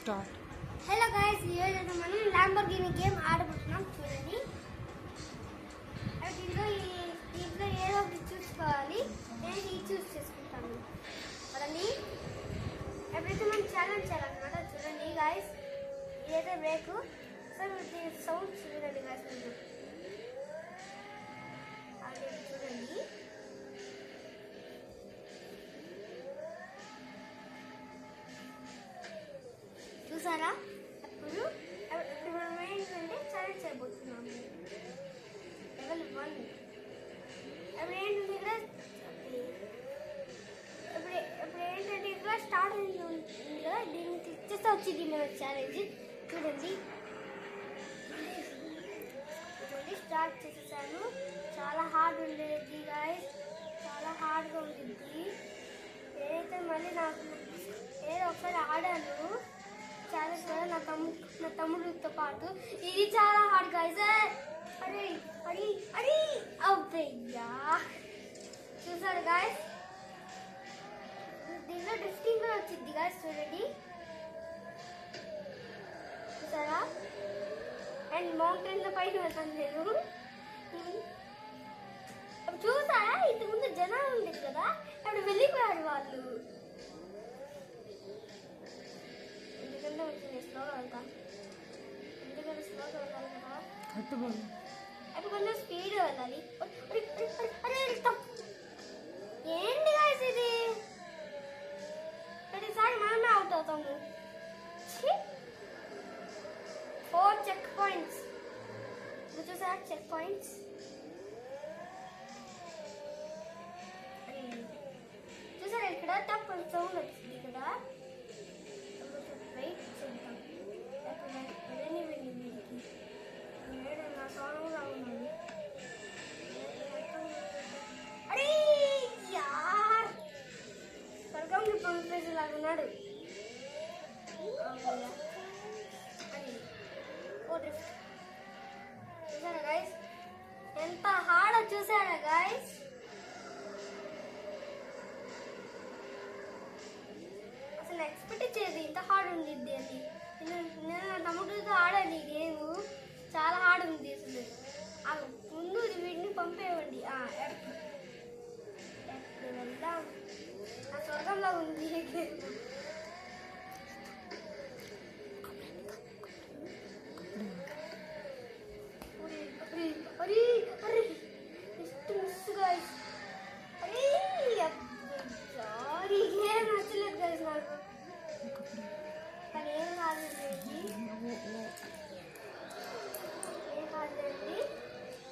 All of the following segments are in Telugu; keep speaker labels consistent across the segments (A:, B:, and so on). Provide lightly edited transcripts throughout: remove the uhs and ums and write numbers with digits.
A: స్టార్ట్.
B: హలో గైస్, ఈరోజు మనం ల్యాంబోర్గిని గేమ్ ఆడబోతున్నాం. చూడండి, దీంట్లో ఏదో ఒకటి చూసుకోవాలి. నేను ఇది చూస్ చేసుకుంటాను. చూడండి, ఎప్పుడైతే మనం ఛాలెంజ్ చేయాలన్నమాట. చూడండి గైస్, ఇదైతే బ్రేక్. సో దీని సౌండ్ చూడండి గైస్. చూడండి, చూసారా? ఇప్పుడు మనం ఏంటంటే ఛాలెంజ్ చేయబోతున్నాము. లెవెల్ 1. ఇప్పుడు ఏంటంటే ఇప్పుడు ఏంటంటే ఇక్కడ స్టార్ట్ అయింది కదా, దీన్ని క్లిక్ చేస్తే వచ్చింది మన ఛాలెంజ్. చూడండి, స్టార్ట్ చేసేసాను. చాలా హార్డ్ ఉండేది గాయస్, చాలా హార్డ్గా ఉంటుంది. నేనైతే మళ్ళీ నాకు ఏదో ఒకసారి ఆడాను ఛాలెంజ్ కదా నా తమ్ముడితో పాటు. ఇది చాలా హార్డ్ గాయస్. అరే అడి అడి అవ్వయ్యా, చూసారు గాయస్? దీంట్లో డ్రిఫ్టింగ్ కూడా వచ్చింది గాయస్. చూడండి, చూసారా? అండ్ మౌంటైన్ల పైన వెళ్తాను నేను. చూసారా, ఇంతకుముందు జనాలు ఉండేది కదా, అప్పుడు వెళ్ళిపోయారు వాళ్ళు. ఎందుకంటే వచ్చింది స్లోగా వెళ్తాం, ఎందుకంటే స్లోగా వెళ్ళాలి కదా. అప్పుడు కొంచెం స్పీడ్ వెళ్ళాలి. ఏంటి గాయస్ ఇది? ప్రతిసారి మనమే అవుట్ అవుతాము. 4 చెక్ పాయింట్స్. చూసారా చెక్ పాయింట్స్? చూసారా, ఇక్కడ టప్ సౌండ్ వచ్చింది కదా. వెయిట్ చేద్దాం. నా సౌండ్ కూడా ఉన్నది. అరే యార్, స్వర్గంకి పంపేసేలాగా ఉన్నాడు. చూసారా గైస్, ఎంత హార్డ్ చూసారా గైస్? అసలు ఎక్స్పెక్ట్ చేయదు ఇంత హార్డ్ ఉండిద్ది అని. నేను నా తమ్ముడితో ఆడాను ఈ గేమ్, చాలా హార్డ్ ఉంది అసలు. ముందు వీటిని పంపేయండి. ఎప్పుడు వెళ్దాం, ఆ స్వర్గంలో ఉంది గేమ్.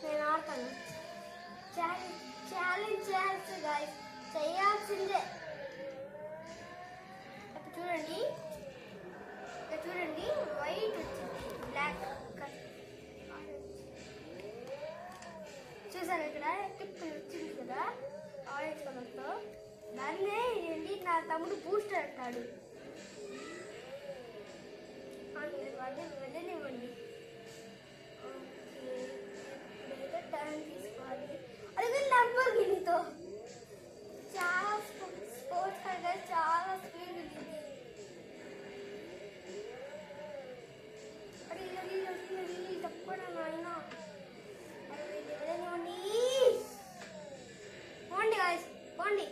B: నేను ఆడతాను. ఛాలెంజ్ చేయాల్సి గైస్, చేయాల్సిందే. ఇప్పుడు చూడండి, చూడండి, వైట్ వచ్చింది, బ్లాక్ చూసారు ఇక్కడ టిప్ వచ్చింది కదా ఆరెంజ్ కలర్తో. దాన్నే ఏంటి నా తమ్ముడు బూస్టర్ అంటాడు. వెళ్ళనివ్వండి. ఓకే, టర్న్ తీసుకోవాలి. అది ల్యాంబోర్గినితో చాలా స్పోర్ట్స్ కదా, చాలా స్పీడ్ ఉంది. అది తప్పకుండా నాయన. పోండి గాయస్, పోండి.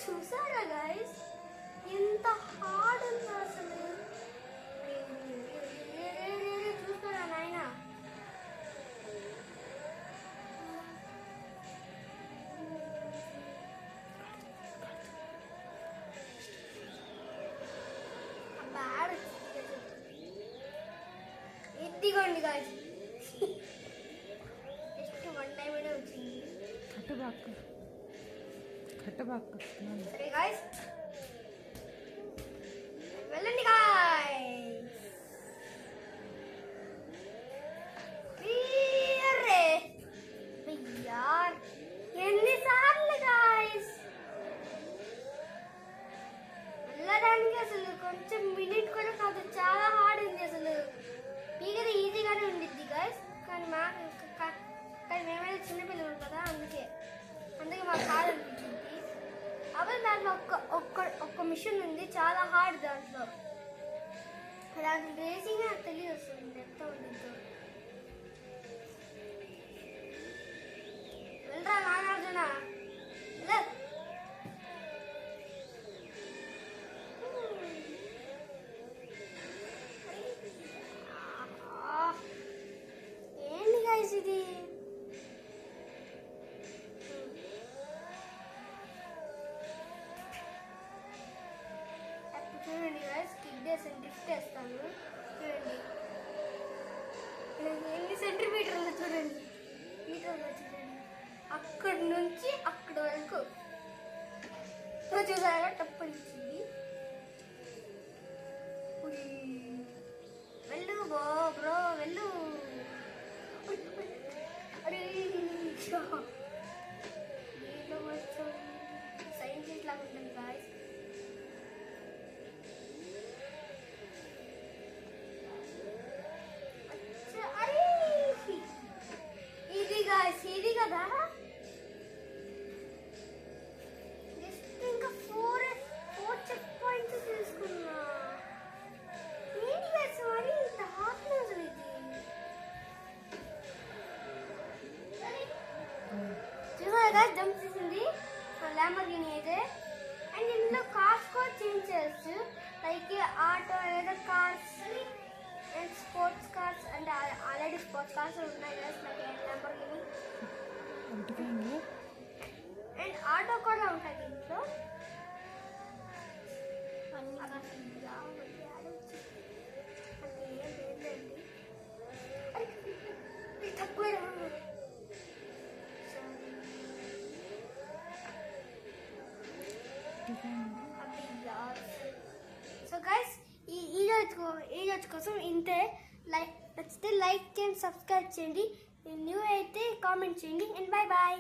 B: చూసారా గాయస్, ఎంత హార్డ్ ఉందో అసలు. చూస్తారా నాయన? బ్యాడ్ ఇదిగోండి గాయస్, జస్ట్ 1 టైం వచ్చింది. సరే గాయస్, వెళ్ళండి గాయస్. యార్, ఎన్నిసార్లు గాయస్ వెళ్ళడానికి? అసలు కొంచెం మినిట్ కూడా కాదు, చాలా హార్డ్ ఉంది అసలు. మీకైతే ఈజీగానే ఉండిద్ది గాయస్, కానీ మేమైతే చిన్నపిల్లలు కదా, అందుకే మాకు కాదు. దాంట్లో ఒక్క మిషన్ ఉంది, చాలా హార్డ్ దాంట్లో. దాంట్లో రేసింగ్ నాకు తెలియస్తుంది ఎంత ఉంటుందో. వెళ్ళరా నాగార్జున, ఏంటి గైస్ ఇది? చూడండి గైస్, కిక్ చేసి గిఫ్ట్ వేస్తాను. చూడండి ఎన్ని సెంటీమీటర్లు చూడండి, మీటర్లు చూడండి, అక్కడి నుంచి అక్కడి వరకు చూసారా టప్పు ఇచ్చింది. వెళ్ళు బ్రో వెళ్ళు. అరే దీంట్లో కొంచెం సైన్స్ లాగా ఉంటుంది గాయస్. ఇది కదా, జస్ట్ ఇంకా ఫోర్ చెక్ పాయింట్స్ తీసుకున్నా. ఏంటి గైస్ మరి ఇంత హార్డ్నెస్ ఇది? చూసారా గైస్, జంప్ చేసింది ల్యాంబోర్గిని అయితే. అండ్ ఇందులో కార్స్ కూడా చేంజ్ చేయొచ్చు, లైక్ ఆటో లేదా కార్స్ అండ్ స్పోర్ట్స్ కార్స్. అంటే ఆల్రెడీ స్పోర్ట్స్ కార్స్ ఉన్నాయి guys, like Lamborghini and auto కూడా ఉంటాయి దీంట్లో. సో గైస్, ఈ రోజు కోసం ఇంతే. నచ్చితే లైక్ అండ్ సబ్స్క్రైబ్ చేయండి, న్యూ అయితే కామెంట్ చేయండి. And bye bye.